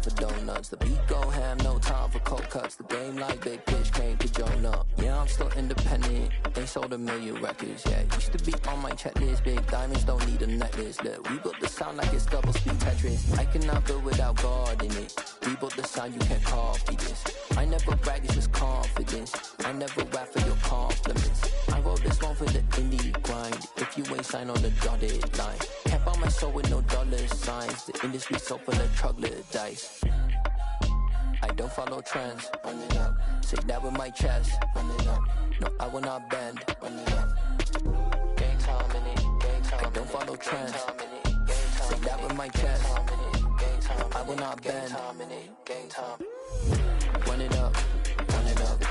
time for donuts. The beat go ham, no time for cold cuts. The game like big bitch came to Jonah. Yeah, I'm still independent, they sold 1 million records. Yeah, used to be on my checklist. Big diamonds don't need a necklace. Look, we built the sound like it's double speed Tetris. I cannot build without God in it. We built the sound, you can't copy this. I never brag, it's just confidence. I never rap for your compliments. I wrote this one for the indie grind. If you ain't signed on the dotted line, can't buy my soul with no dollar signs. The industry so full of troglodytes. I don't follow trends. Run it up. Say that with my chest. Run it up. No, I will not bend. Run it up. Gang time in it. Gang time. I don't follow trends. Say that with my chest. I will not bend. Gang time. Run it up. Run it up.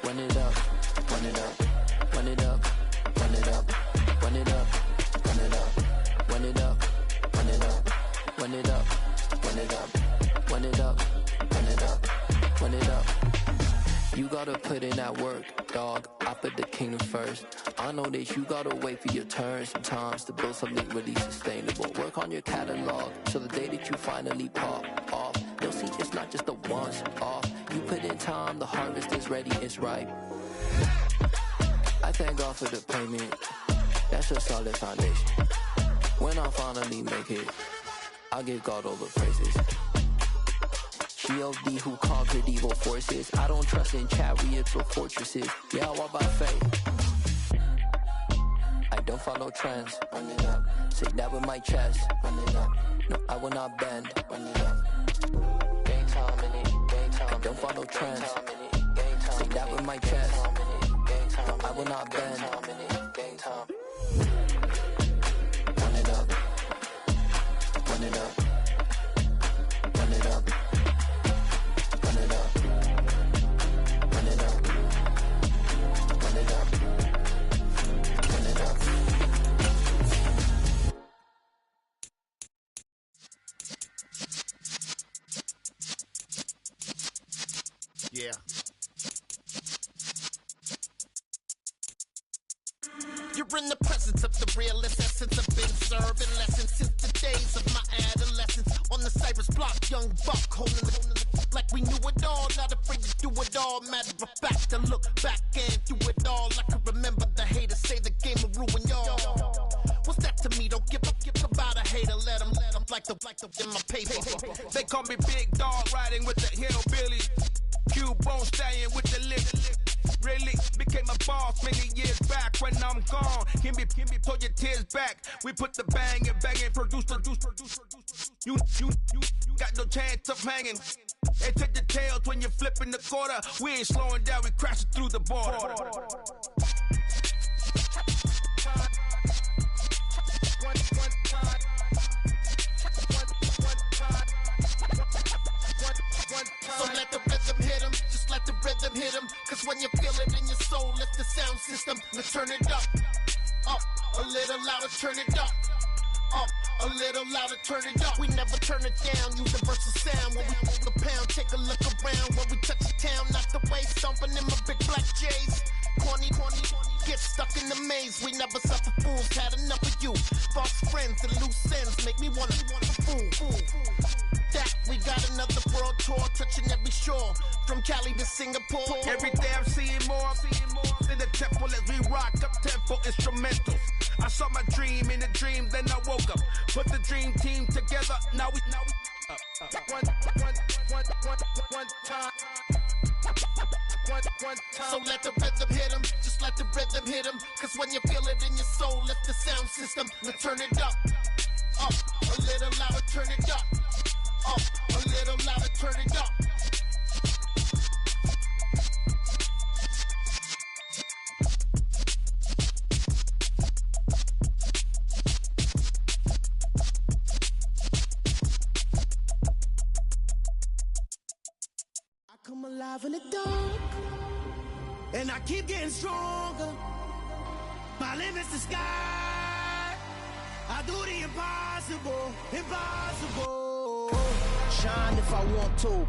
Run it up. Run it up. Run it up. Run it up. Run it up. Run it up. Run it up. Run it up. Run it up. Run it up. Run it up. Run it up. Run it up. You gotta put in that work, dog. I put the kingdom first. I know that you gotta wait for your turn sometimes to build something really sustainable. Work on your catalog, so the day that you finally pop off, you'll see it's not just a once off. You put in time, the harvest is ready, it's ripe. I thank God for the payment. That's a solid foundation. When I finally make it, I'll give God all the praises. G.O.D. who conquered evil forces. I don't trust in chariots or fortresses. Yeah, I walk by faith. I don't follow trends. Run it up. Say that with my chest. Run it up. No, I will not bend. Run it up. Gang time in it. Gang time. I don't follow trends. Say that with my chest. No, I will not bend. Gang time. Run it up. Run it up. Run it up. Run it up. Run it up. Run it up. Run it up. Yeah. You're in the presence of the realest essence. I've been serving lessons since the days of my adolescence. On the Cypress block, young buck holding the like we knew it all. Not afraid to do it all. Matter of fact, to look back and do it all. I can remember the haters say the game will ruin y'all. What's that to me? Don't give about a hater. Let them like the in my paper. They call me Big Dog, riding with the hillbilly. Cubone staying with the lip. Really became a boss many years back. When I'm gone, can be pull your tears back. We put the bang and produce. You got no chance of hanging. They take the tails when you're flipping the quarter. We ain't slowing down, we crashing through the border. So let the rhythm hit him, just let the rhythm hit him. Cause when you feel it in your soul, lift the sound system. Now turn it up, a little louder, turn it up, a little louder, turn it up. We never turn it down, universal sound. When we move the pound, take a look around. When we touch the town, knock the way, stomping in my big black J's. Corny, get stuck in the maze. We never suffer fools, had enough of you. False friends and loose ends make me wanna fool. That we got another world tour, touching every shore, from Cali to Singapore. Every day I'm seeing more in the temple as we rock up tempo instrumentals. I saw my dream in a dream, then I woke up. Put the dream team together, now we one time. So let the rhythm hit him, just let the rhythm hit him. Cause when you feel it in your soul, lift the sound system. Now turn it up, a little louder, turn it up, a little louder, turn it up. Come alive in the dark, and I keep getting stronger. My limit's the sky. I do the impossible. Shine if I want to.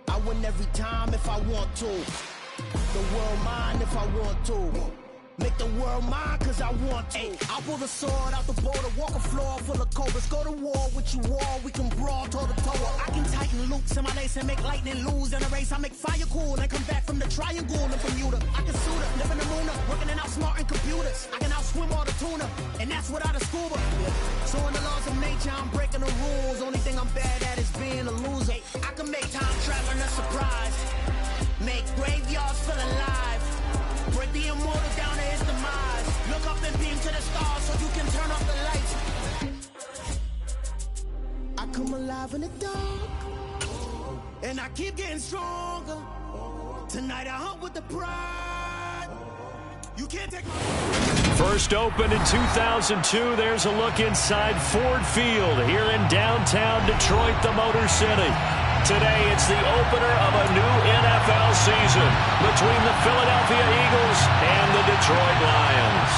I win every time if I want to. The world mine if I want to. Make the world mine cause I want to. I pull the sword out the border, walk a floor full of cobras. Go to war with you all, we can brawl toe to toe. I can tighten Tighten loops in my lace and make lightning lose in a race. I make fire cool and come back from the triangle in Bermuda. I can suit up, live in the moon, working and outsmarting computers. I can outswim all the tuna, and that's without a scuba. So in the laws of nature, I'm breaking the rules. Only thing I'm bad at is being a loser. I can make time traveling a surprise, make graveyards feel alive, break the immortal down to his demise. Look up and beam to the stars so you can turn off the lights. I come alive in the dark, and I keep getting stronger. Tonight I hunt with the pride. You can't take my... First opened in 2002. There's a look inside Ford Field here in downtown Detroit, the Motor City. Today it's the opener of a new NFL season between the Philadelphia Eagles and the Detroit Lions.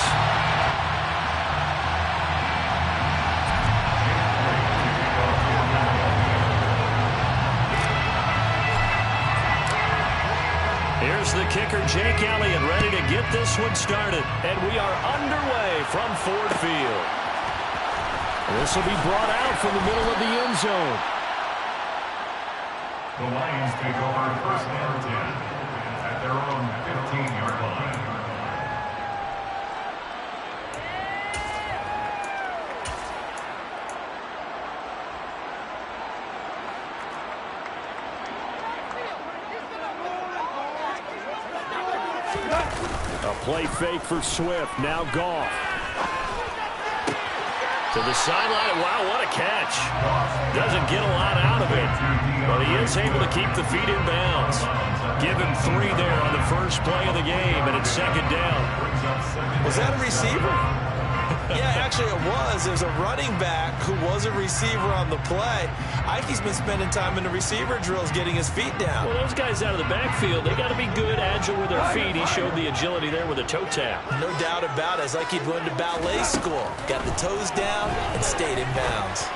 Here's the kicker, Jake Elliott, ready to get this one started. And we are underway from Ford Field. This will be brought out from the middle of the end zone. The Lions take over first and 10 at their own 15-yard line. A play fake for Swift. Now Goff. To the sideline. Wow, what a catch. Doesn't get a lot out of it, but he is able to keep the feet in bounds. Give him 3 there on the first play of the game, and it's second down. Was that a receiver? Yeah, actually it was. There's a running back who was a receiver on the play. Ikey's been spending time in the receiver drills getting his feet down. Well, those guys out of the backfield, they got to be good, agile with their feet. He showed the agility there with a toe tap. No doubt about it. It's like he'd run to ballet school. Got the toes down and stayed in bounds.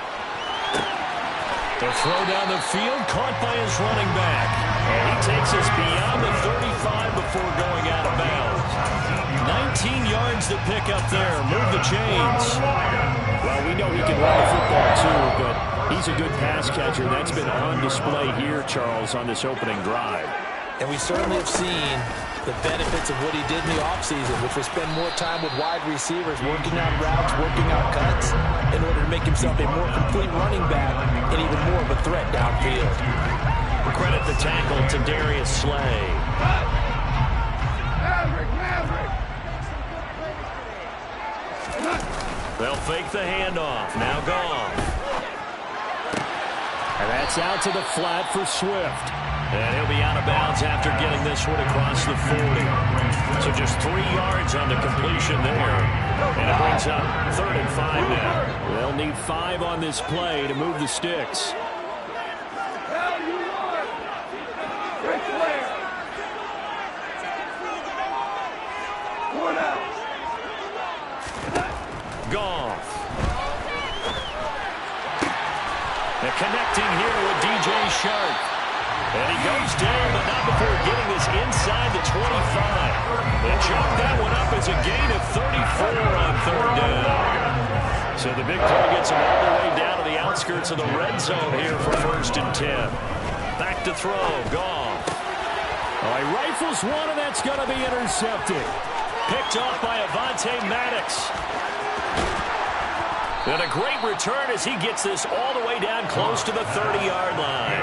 The throw down the field, caught by his running back. And he takes us beyond the 35 before going out of bounds. 19 yards to pick up there. Move the chains. Well, we know he can run the football too, but he's a good pass catcher. That's been on display here, Charles, on this opening drive. And we certainly have seen the benefits of what he did in the offseason, which was spend more time with wide receivers, working on routes, working on cuts, in order to make himself a more complete running back and even more of a threat downfield. Credit the tackle to Darius Slay. They'll fake the handoff. Now Goff. And that's out to the flat for Swift. And he'll be out of bounds after getting this one across the 40. So just 3 yards on the completion there. And it brings up 3rd and 5 now. They'll need 5 on this play to move the sticks. Goff. They're connecting here with DJ Shark. And he goes down, but not before getting this inside the 25. They chalk that one up as a gain of 34 on 3rd down. So the big play gets him all the way down to the outskirts of the red zone here for 1st and 10. Back to throw, Goff. Oh, he rifles one, and that's going to be intercepted. Picked off by Avonte Maddox. And a great return as he gets this all the way down close to the 30-yard line.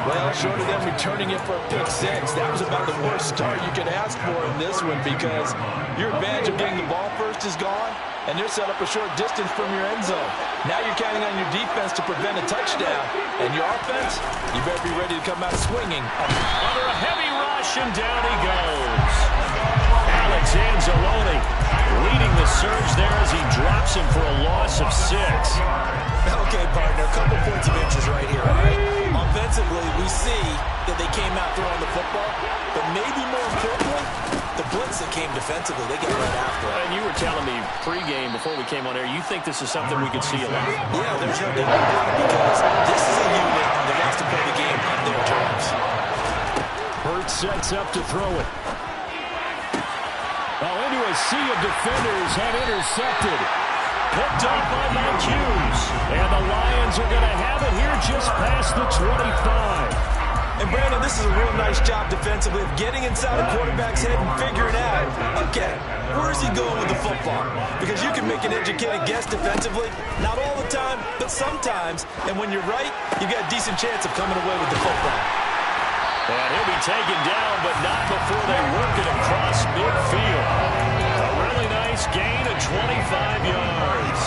Well, short of them returning it for a pick 6, that was about the worst start you could ask for in this one, because your advantage of getting the ball first is gone, and they're set up a short distance from your end zone. Now you're counting on your defense to prevent a touchdown, and your offense, you better be ready to come out swinging. Under a heavy rush, and down he goes. Alex Anzalone leading the surge there as he drops him for a loss of 6. Okay, partner, a couple points of interest right here, all right? Offensively, we see that they came out throwing the football, but maybe more importantly, the blitz that came defensively, they get right after it. And you were telling me pregame before we came on air, you think this is something we could see a lot? Yeah, there's no doubt about it, because this is a unit that wants to play the game on their terms. Hurts sets up to throw it. Oh, into a sea of defenders, and intercepted. Picked up by Mike Hughes. And the Lions are going to have it here just past the 25. And, Brandon, this is a real nice job defensively of getting inside the quarterback's head and figuring out, okay, where is he going with the football? Because you can make an educated guess defensively, not all the time, but sometimes. And when you're right, you've got a decent chance of coming away with the football. And he'll be taken down, but not before they work it across midfield. A really nice gain of 25 yards.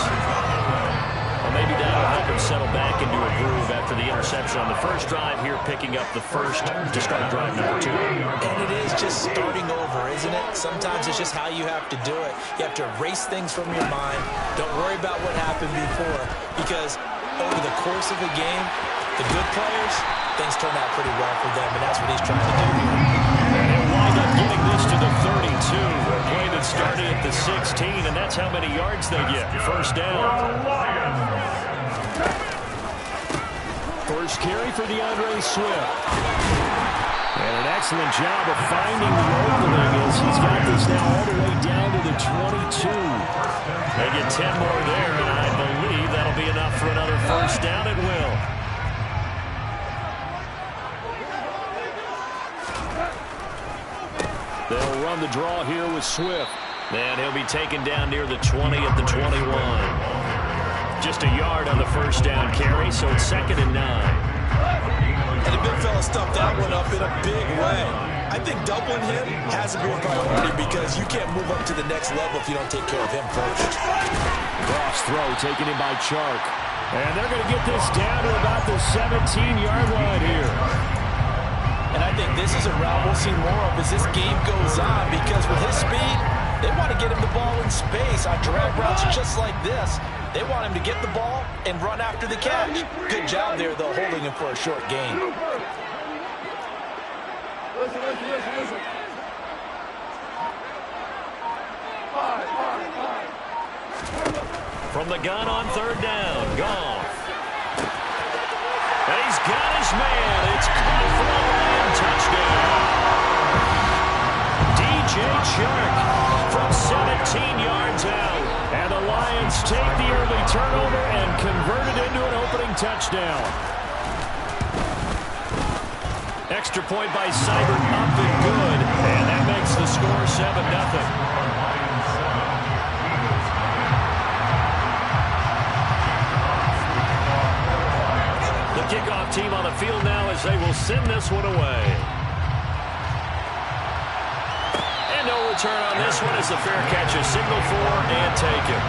Well, maybe that'll help him settle back into a groove after the interception on the first drive here, picking up the first to start drive number 2. And it is just starting over, isn't it? Sometimes it's just how you have to do it. You have to erase things from your mind. Don't worry about what happened before, because over the course of the game, the good players, things turn out pretty well for them, and that's what he's trying to do here. And he'll wind up getting this to the 32. A play that started at the 16, and that's how many yards they get. First down. First carry for DeAndre Swift. And an excellent job of finding the opening as he's got this now all the way down to the 22. They get 10 more there, and I believe that'll be enough for another first down. It will. They'll run the draw here with Swift. And he'll be taken down near the 20 at the 21. Just a yard on the first down carry, so it's 2nd and 9. And the big fella stuffed that one up in a big way. I think doubling him has to be a priority because you can't move up to the next level if you don't take care of him first. Cross throw taken in by Chark. And they're going to get this down to about the 17-yard line here. And I think this is a route we'll see more of as this game goes on, because with his speed, they want to get him the ball in space on drag routes just like this. They want him to get the ball and run after the catch. Good job there, though, holding him for a short gain. Listen. From the gun on 3rd down, Goff. And he's got his man. It's caught for a Lion touchdown. DJ Chark from 17 yards out. And the Lions take the early turnover and convert it into an opening touchdown. Extra point by Seibert, up and good. And that makes the score 7-0. Kickoff team on the field now as they will send this one away. And no return on this one as the fair catch is signaled for and taken.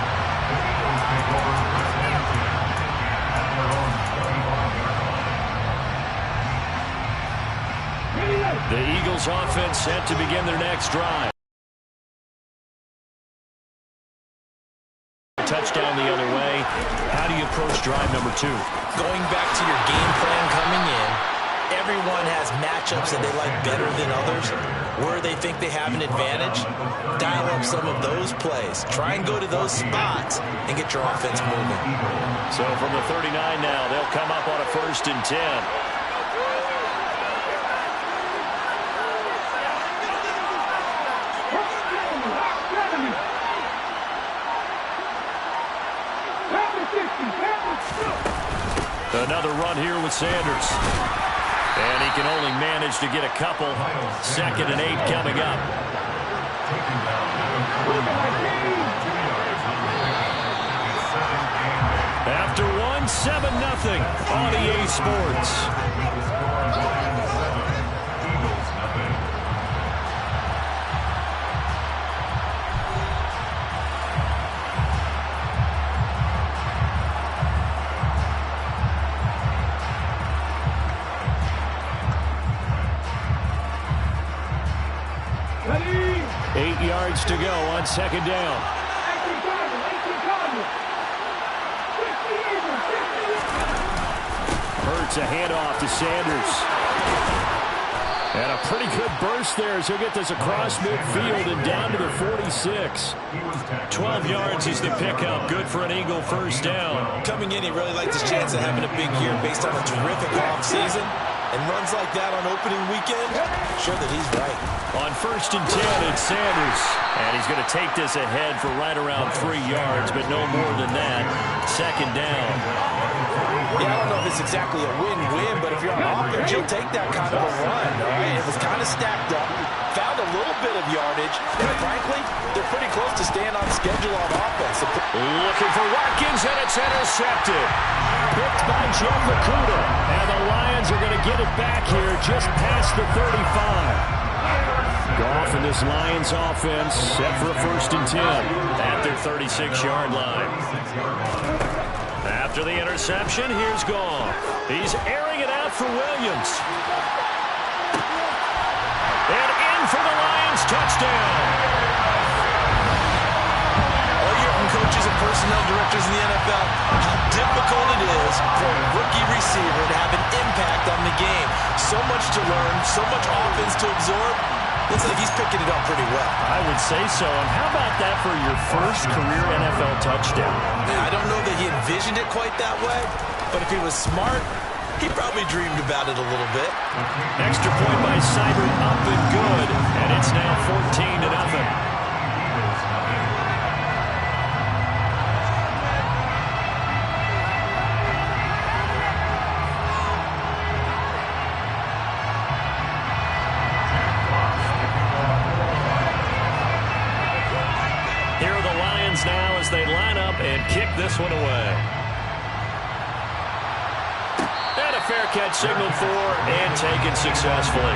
The Eagles offense set to begin their next drive. Touchdown the other way. How do you approach drive number 2? Going back to your game plan coming in, everyone has matchups that they like better than others. Where they think they have an advantage, dial up some of those plays. Try and go to those spots and get your offense moving. So from the 39 now, they'll come up on a 1st and 10. Another run here with Sanders. And he can only manage to get a couple. 2nd and 8 coming up. After one, 7-0 on EA Sports. To go on 2nd down. Hurts a handoff to Sanders. And a pretty good burst there as he'll get this across midfield and down to the 46. 12 yards is the pickup. Good for an Eagle first down. Coming in, he really liked his chance of having a big year based on a terrific offseason. And runs like that on opening weekend, sure that he's right. On 1st and 10, it's Sanders. And he's going to take this ahead for right around 3 yards, but no more than that. 2nd down. Yeah, I don't know if it's exactly a win-win, but if you're on offense, coverage, he'll take that kind of a run. All right, it was kind of stacked up, found a little bit of yardage, and frankly, they're pretty close to staying on schedule on offense. Looking for Watkins, and it's intercepted. Picked by Jeff Okuda. And the Lions are going to get it back here just past the 35. Goff and this Lions offense set for a 1st and 10 at their 36-yard line. After the interception, here's Goff. He's airing it out for Williams. And in for the Lions, touchdown. Coaches and personnel directors in the NFL, how difficult it is for a rookie receiver to have an impact on the game. So much to learn, so much offense to absorb. Looks like he's picking it up pretty well. I would say so. And how about that for your first career NFL touchdown? I don't know that he envisioned it quite that way, but if he was smart, he probably dreamed about it a little bit. Extra point by Seibert, up and good. And it's now 14-0. Now as they line up and kick this one away. And a fair catch signaled for and taken successfully.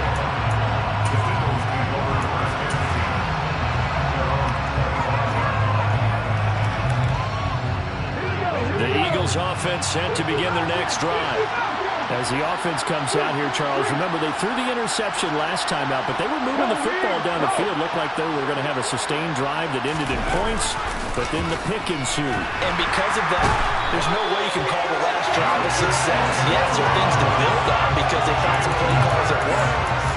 The Eagles offense set to begin their next drive. As the offense comes out here, Charles, remember they threw the interception last time out, but they were moving the football down the field. Looked like they were going to have a sustained drive that ended in points, but then the pick ensued. And because of that, there's no way you can call the last drive a success. Yes, there are things to build on because they found some play calls that work.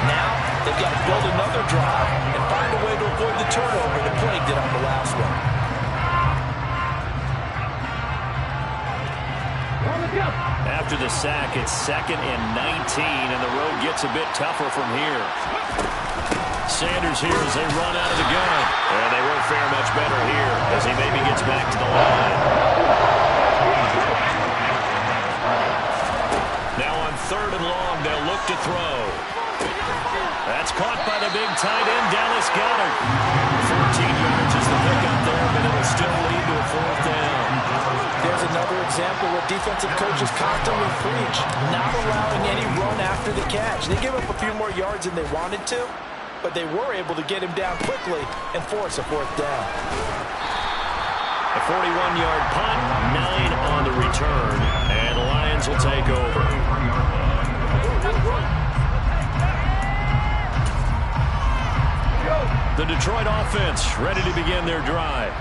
Now, they've got to build another drive and find a way to avoid the turnover that plagued it on the last one. After the sack, it's 2nd and 19, and the road gets a bit tougher from here. Sanders here as they run out of the gun. And they won't fare much better here as he maybe gets back to the line. Now on 3rd and long, they'll look to throw. That's caught by the big tight end, Dallas Goedert. 14 yards is the pickup there, but it'll still lead to a 4th down. There's another example what defensive coaches constantly preach, not allowing any run after the catch. They gave up a few more yards than they wanted to, but they were able to get him down quickly and force a 4th down. A 41-yard punt, 9 on the return, and the Lions will take over. The Detroit offense ready to begin their drive.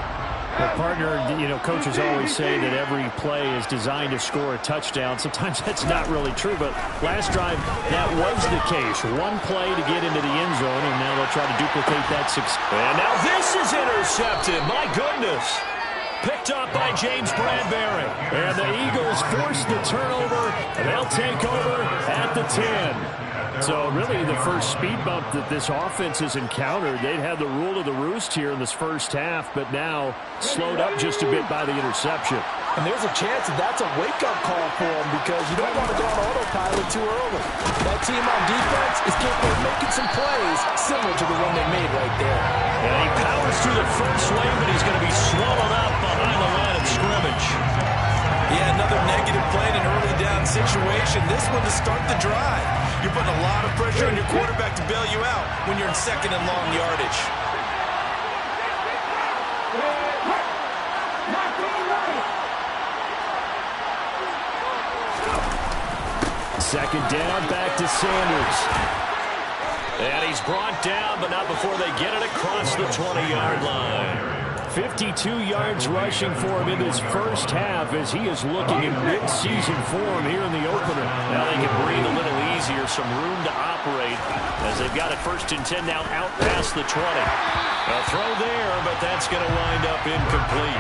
Well, partner, coaches always say that every play is designed to score a touchdown. Sometimes that's not really true, but last drive, that was the case. One play to get into the end zone, and now they'll try to duplicate that success. And now this is intercepted. My goodness. Picked up by James Bradbury. And the Eagles force the turnover, and they'll take over at the 10. So really the first speed bump that this offense has encountered, they'd had the rule of the roost here in this first half, but now slowed up just a bit by the interception. And there's a chance that that's a wake-up call for them because you don't want to go on autopilot too early. That team on defense is capable of making some plays similar to the one they made right there. And he powers through the first wave, but he's going to be swallowed up behind the line of scrimmage. Yeah, another negative play in an early down situation. This one to start the drive. You're putting a lot of pressure on your quarterback to bail you out when you're in 2nd and long yardage. Second down, back to Sanders. And he's brought down, but not before they get it across the 20-yard line. 52 yards rushing for him in his first half as he is looking in mid-season form here in the opener. Now they can breathe a little easier, some room to operate as they've got it 1st and 10 now out past the 20. A throw there, but that's going to wind up incomplete.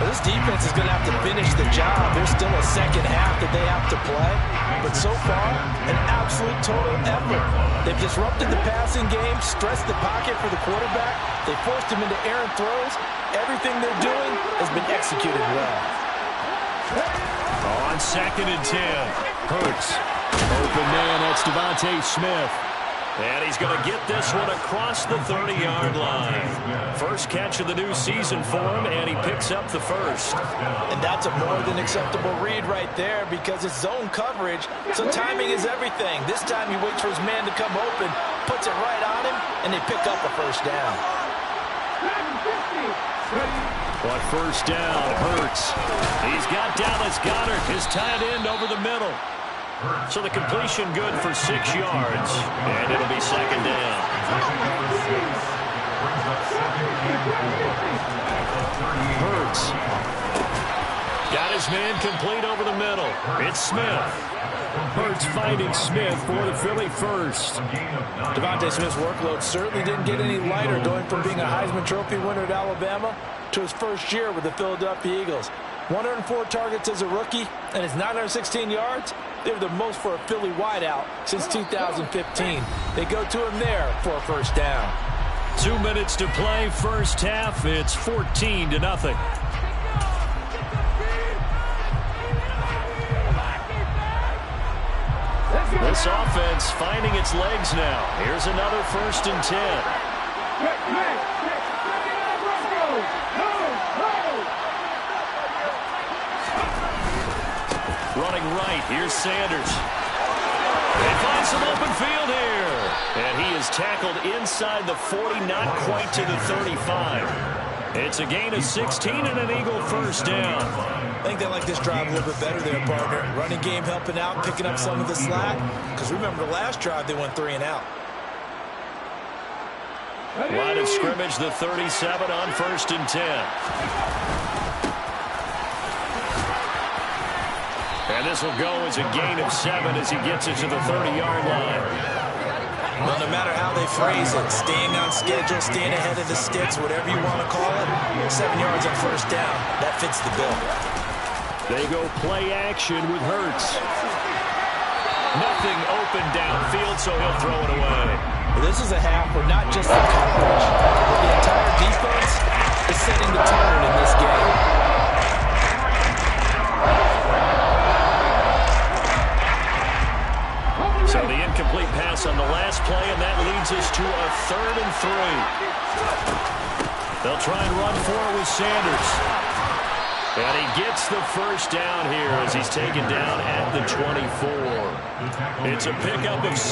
Well, this defense is going to have to finish the job. There's still a second half that they have to play. But so far, an absolute total effort. They've disrupted the passing game, stressed the pocket for the quarterback. They forced him into errant throws. Everything they're doing has been executed well. On 2nd and 10, Hurts. Open man, that's It's Devontae Smith. And he's going to get this one across the 30-yard line. First catch of the new season for him, and he picks up the first. And that's a more than acceptable read right there because it's zone coverage, so timing is everything. This time he waits for his man to come open, puts it right on him, and they pick up a first down. On first down, Hurts. He's got Dallas Goedert, his tight end, over the middle. So the completion good for 6 yards, and it'll be second down. Hurts. Got his man complete over the middle. It's Smith. Hurts finding Smith for the Philly first. Devontae Smith's workload certainly didn't get any lighter going from being a Heisman Trophy winner at Alabama to his first year with the Philadelphia Eagles. 104 targets as a rookie, and his 916 yards, they were the most for a Philly wideout since 2015. They go to him there for a first down. 2 minutes to play, first half. It's 14-0. This offense finding its legs now. Here's another 1st and 10. Running right, here's Sanders. They find some open field here. And he is tackled inside the 40, not quite to the 35. It's a gain of 16 and an Eagle first down. I think they like this drive a little bit better there, partner. Running game helping out, picking up some of the slack. Because remember, the last drive, they went 3 and out. Line of scrimmage, the 37 on 1st and 10. And this will go as a gain of 7 as he gets it to the 30-yard line. Well, no matter how they phrase it, staying on schedule, staying ahead of the sticks, whatever you want to call it, 7 yards on first down, that fits the bill. They go play action with Hurts. Nothing open downfield, so he'll throw it away. Well, this is a half where not just the coverage, but the entire defense is setting the tone in this game. So the incomplete pass on the last play, and that leads us to a 3rd and 3. They'll try and run for it with Sanders. And he gets the first down here as he's taken down at the 24. It's a pickup of 6.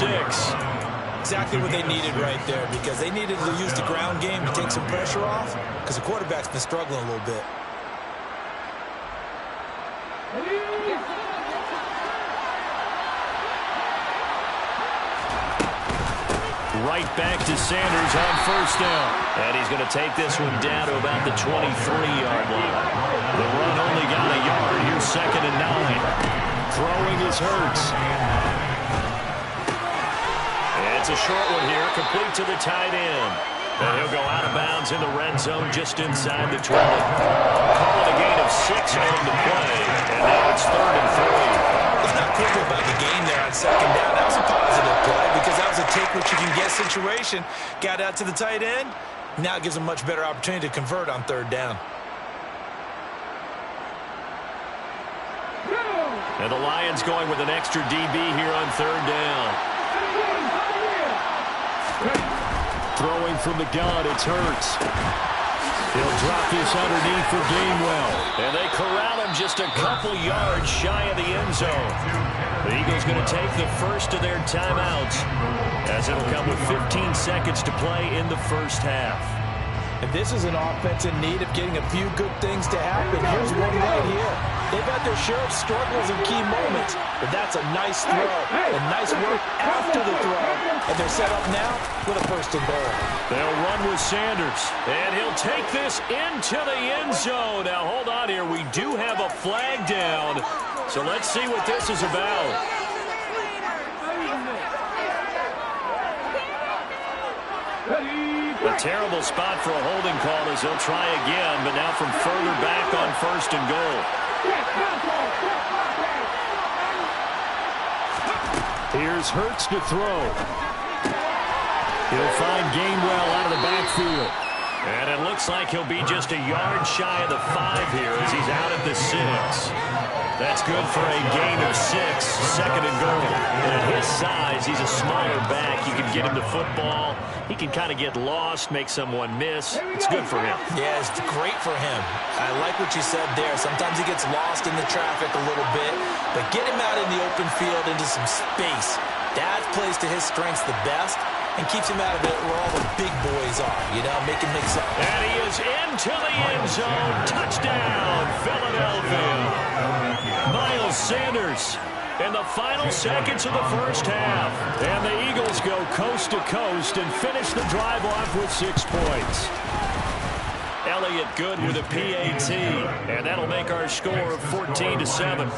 Exactly what they needed right there, because they needed to use the ground game to take some pressure off, because the quarterback's been struggling a little bit. Right back to Sanders on first down. And he's going to take this one down to about the 23-yard line. The run only got a yard. Here's 2nd and 9. Throwing is Hurts. It's a short one here, complete to the tight end. And he'll go out of bounds in the red zone just inside the 20. Call it a gain of 6 on the play. And now it's 3rd and 3. It's not critical about the game there on 2nd down. That was a positive play because that was a take what you can get situation. Got out to the tight end. Now it gives them much better opportunity to convert on 3rd down. And the Lions going with an extra DB here on 3rd down. Throwing from the gun, it's Hurts. He'll drop this underneath for Gainwell. And they corral him just a couple yards shy of the end zone. The Eagles going to take the first of their timeouts, as it'll come with 15 seconds to play in the first half. And this is an offense in need of getting a few good things to happen. Here's one right here. They've had their share of struggles in key moments, but that's a nice throw and nice work after the throw. And they're set up now with a 1st and goal. They'll run with Sanders, and he'll take this into the end zone. Now, hold on here. We do have a flag down, so let's see what this is about. A terrible spot for a holding call as they'll try again, but now from further back on 1st and goal. Here's Hurts to throw. He'll find Gainwell out of the backfield. And it looks like he'll be just a yard shy of the 5 here as he's out at the 6. That's good for a gain of 6, 2nd and goal. And at his size, size. He's a smaller back. You can get him the football. He can kind of get lost, make someone miss. It's good for him. Yeah, it's great for him. I like what you said there. Sometimes he gets lost in the traffic a little bit, but get him out in the open field into some space. That plays to his strengths the best and keeps him out of it where all the big boys are, you know, make him make something. And he is into the end zone. Touchdown, Philadelphia. Miles Sanders in the final seconds of the first half. And the Eagles go coast to coast and finish the drive off with 6 points. Elliott good with a PAT. And that'll make our score 14-7. 14. Eagles 7.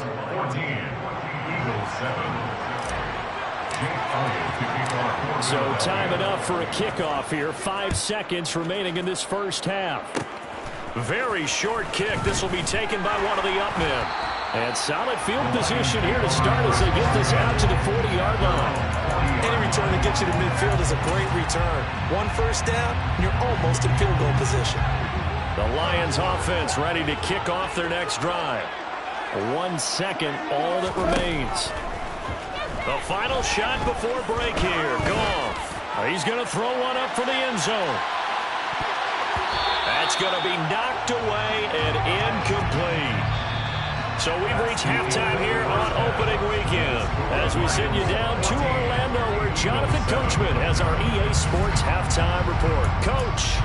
So time enough for a kickoff here. 5 seconds remaining in this first half. Very short kick. This will be taken by one of the up men. And solid field position here to start as they get this out to the 40-yard line. Any return that gets you to midfield is a great return. 1 first down, and you're almost in field goal position. The Lions offense ready to kick off their next drive. 1 second, all that remains. The final shot before break here. Goff. He's going to throw one up for the end zone. That's going to be knocked away and incomplete. So we've reached halftime here on opening weekend as we send you down to Orlando where Jonathan Coachman has our EA Sports halftime report. Coach.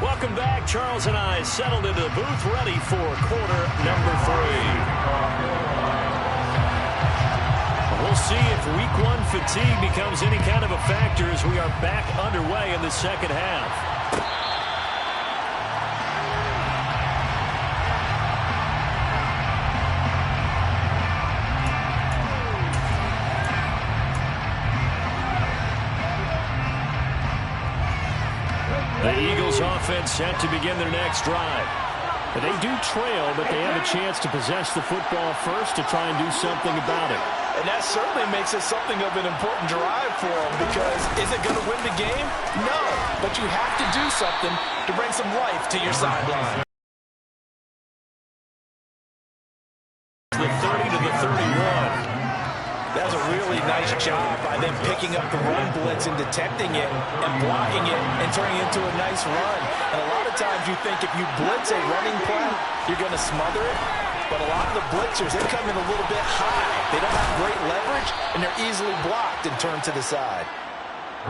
Welcome back. Charles and I settled into the booth ready for quarter number 3. We'll see if week 1 fatigue becomes any kind of a factor as we are back underway in the second half. The Eagles offense set to begin their next drive. They do trail, but they have a chance to possess the football first to try and do something about it. And that certainly makes it something of an important drive for them because is it going to win the game? No, but you have to do something to bring some life to your sideline. The 30 to the 31. That's a really nice job by them picking up the run blitz and detecting it and blocking it and turning it into a nice run. And a lot of times you think if you blitz a running play, you're going to smother it. But a lot of the blitzers, they come in a little bit high. They don't have great leverage, and they're easily blocked and turned to the side.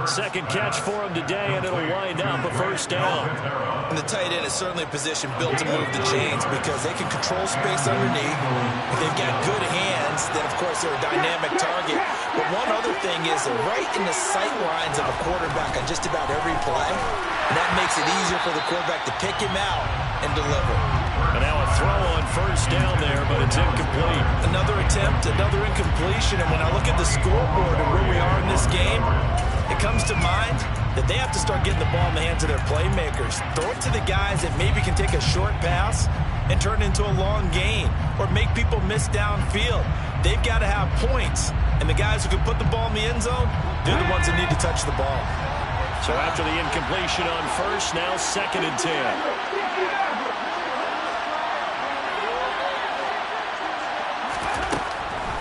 Second catch for him today, and it'll wind up a first down. And the tight end is certainly a position built to move the chains because they can control space underneath. If they've got good hands, then, of course, they're a dynamic target. But one other thing is they're right in the sight lines of a quarterback on just about every play. And that makes it easier for the quarterback to pick him out and deliver. And now a throw on first down there, but it's incomplete. Another attempt, another incompletion. And when I look at the scoreboard and where we are in this game, it comes to mind that they have to start getting the ball in the hands of their playmakers. Throw it to the guys that maybe can take a short pass and turn it into a long gain or make people miss downfield. They've got to have points. And the guys who can put the ball in the end zone, they're the ones that need to touch the ball. So after the incompletion on first, now 2nd and 10.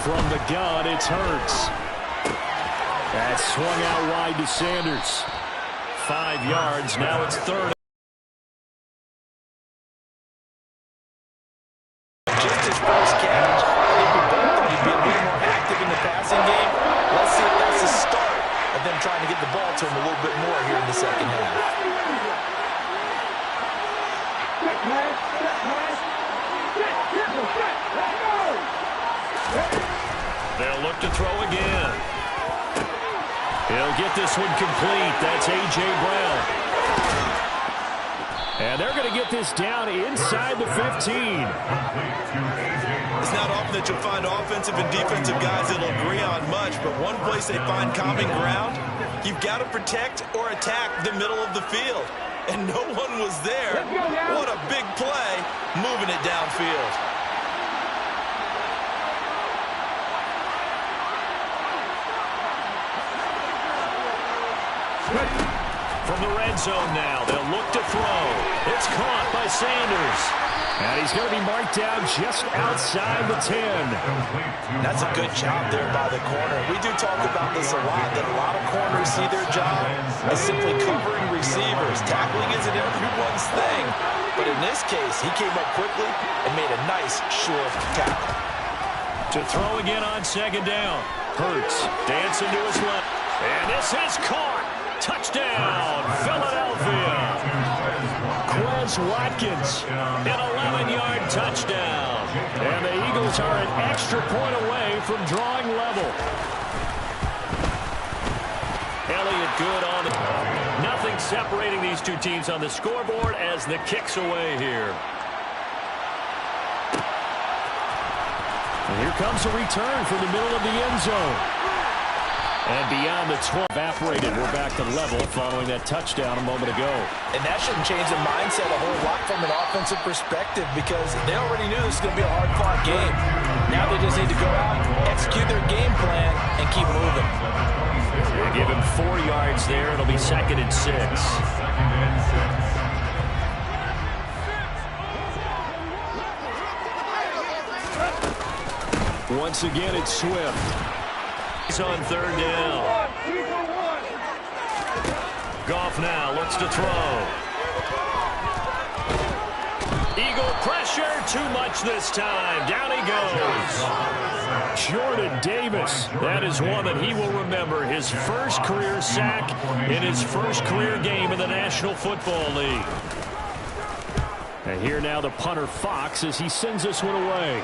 From the gun, it's Hurts. That swung out wide to Sanders. 5 yards. Now it's 3rd. Just his first catch. I think we both thought he'd be a little more active in the passing game. Let's see if that's the start of them trying to get the ball to him a little bit more here in the second half. They'll look to throw again. He'll get this one complete. That's A.J. Brown. And they're going to get this down inside the 15. It's not often that you'll find offensive and defensive guys that'll agree on much, but one place they find common ground You've got to protect or attack the middle of the field. And no one was there. What a big play, moving it downfield. From the red zone now, they'll look to throw. It's caught by Sanders. And he's going to be marked down just outside the 10. That's a good job there by the corner. We do talk about this a lot, that a lot of corners see their job as simply covering receivers. Tackling isn't everyone's thing. But in this case, he came up quickly and made a nice, sure tackle. To throw again on second down. Hurts dancing to his left. And this is caught. Touchdown, Philadelphia. Quez Watkins, an 11-yard touchdown. And the Eagles are an extra point away from drawing level. Elliott good on the... Nothing separating these two teams on the scoreboard as the kick's away here. And here comes a return from the middle of the end zone. And beyond the 12 evaporated, we're back to level following that touchdown a moment ago. And that shouldn't change the mindset a whole lot from an offensive perspective because they already knew this was going to be a hard-fought game. Now they just need to go out, execute their game plan, and keep moving. They give him 4 yards there. It'll be 2nd and 6. Once again, it's Swift. He's on 3rd down. Goff now looks to throw. Eagle pressure, too much this time. Down he goes. Jordan Davis, that is one that he will remember. His first career sack in his first career game in the National Football League. And here now the punter Fox as he sends this one away.